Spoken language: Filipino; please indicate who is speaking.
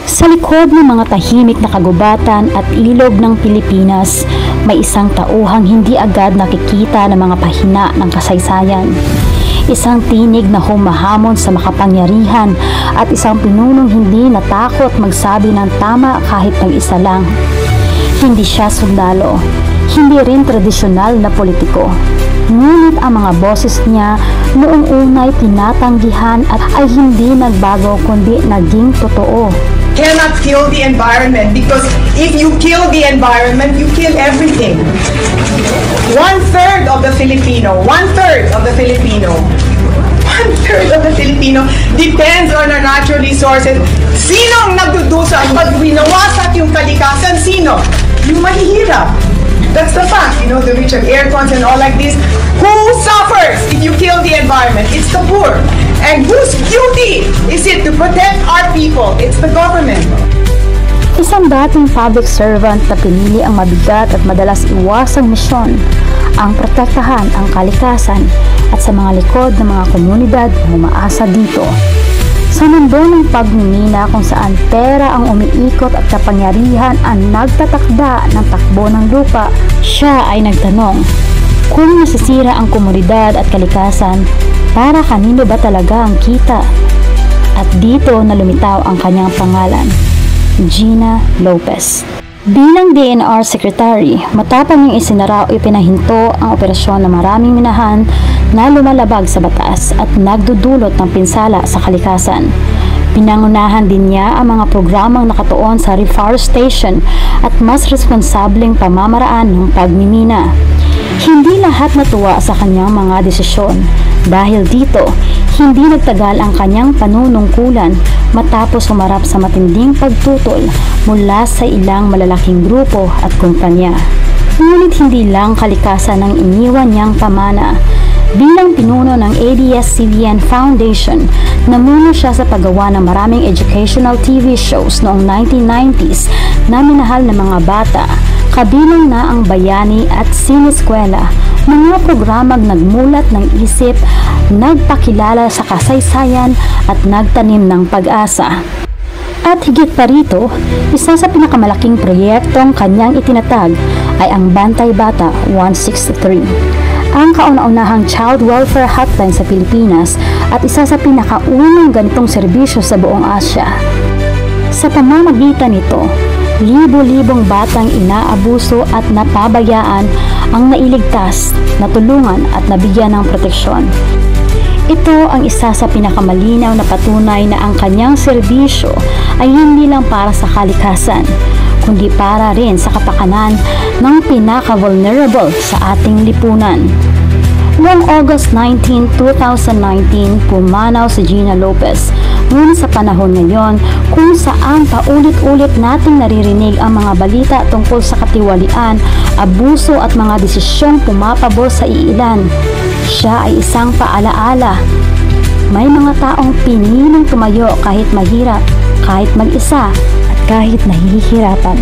Speaker 1: Sa likod ng mga tahimik na kagubatan at ilog ng Pilipinas, may isang tauhang hindi agad nakikita ng mga pahina ng kasaysayan. Isang tinig na humahamon sa makapangyarihan at isang pinunong hindi natakot magsabi ng tama kahit mag-isa lang. Hindi siya sundalo, hindi rin tradisyonal na politiko. Ngunit ang mga boses niya noong unay tinatanggihan at ay hindi nagbago kundi naging totoo.
Speaker 2: Cannot kill the environment because if you kill the environment, you kill everything. One-third of the Filipino depends on our natural resources. Sinong nagdudusa? Pag winawasak yung kalikasan, sino? Yung mahihirap. That's the fact, the Richard Aircons and all like this. Who suffers if you kill the environment? It's the poor. And whose duty is it to protect our people? It's the government.
Speaker 1: Isang dating public servant na pinili ang mabigat at madalas iwasang misyon, ang protektahan ang kalikasan at sa mga likod ng mga komunidad na umaasa dito. Sa mundo ng pagmimina kung saan pera ang umiikot at kapangyarihan ang nagtatakda ng takbo ng lupa, siya ay nagtanong, kung nasisira ang komunidad at kalikasan, para kanino ba talaga ang kita? At dito na lumitaw ang kanyang pangalan, Gina Lopez. Bilang DNR Secretary, matapang niyang isinara o ipinahinto ang operasyon ng maraming minahan na lumalabag sa batas at nagdudulot ng pinsala sa kalikasan. Pinangunahan din niya ang mga programang nakatuon sa reforestation at mas responsableng pamamaraan ng pagmimina. Hindi lahat natuwa sa kanyang mga desisyon. Dahil dito, hindi nagtagal ang kanyang panunungkulan matapos humarap sa matinding pagtutol mula sa ilang malalaking grupo at kumpanya. Ngunit hindi lang kalikasan ang iniwan niyang pamana. Bilang pinuno ng ABS-CBN Foundation, namuno siya sa paggawa ng maraming educational TV shows noong 1990s na minahal ng mga bata, kabilang na ang Bayani at Sineskwela, mga programang nagmulat ng isip, nagpakilala sa kasaysayan at nagtanim ng pag-asa. At higit pa rito, isa sa pinakamalaking proyektong kanyang itinatag ay ang Bantay Bata 163, ang kauna-unahang child welfare hotline sa Pilipinas at isa sa pinakaunang ganitong serbisyo sa buong Asya. Sa pamamagitan nito, libo-libong batang inaabuso at napabayaan ang nailigtas, natulungan at nabigyan ng proteksyon. Ito ang isa sa pinakamalinaw na patunay na ang kanyang serbisyo ay hindi lang para sa kalikasan, kundi para rin sa kapakanan ng pinaka-vulnerable sa ating lipunan. Noong August 19, 2019, pumanaw si Gina Lopez. Ngunit sa panahon ngayon kung saan paulit-ulit nating naririnig ang mga balita tungkol sa katiwalian, abuso at mga desisyong pumapabor sa iilan, siya ay isang paalaala. May mga taong piniling tumayo kahit mahirap, kahit mag-isa at kahit nahihirapan.